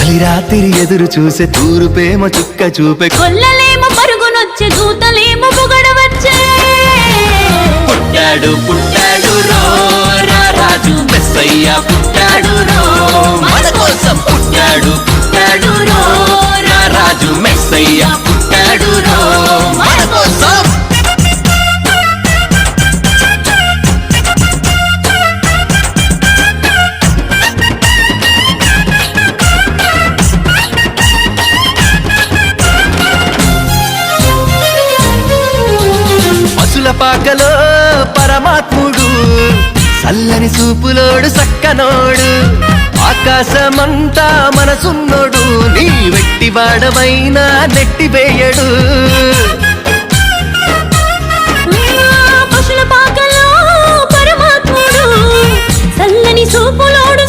తొలి రాత్రి ఎదురు చూసే తూరుపేమ చుక్క చూపే కొల్లలేమో పరుగునొచ్చే దూతలేమో పొగడవచ్చే పుట్టాడు పుట్టాడు రో రాజు మెస్సయ్య పుట్టాడు రో మన కోసం పుట్టాడు పుట్టాడు రో రాజు మెస్సయ్య పుట్టాడు రో మన కోసం పాకలో పరమాత్ముడు చల్లని చూపులోడు సక్కనోడు ఆకాశమంతా మనసున్నోడు నీ వెట్టి వాడమైనా నెట్టివేయడు పశుల పాకలో పరమాత్ముడు చల్లని చూపులోడు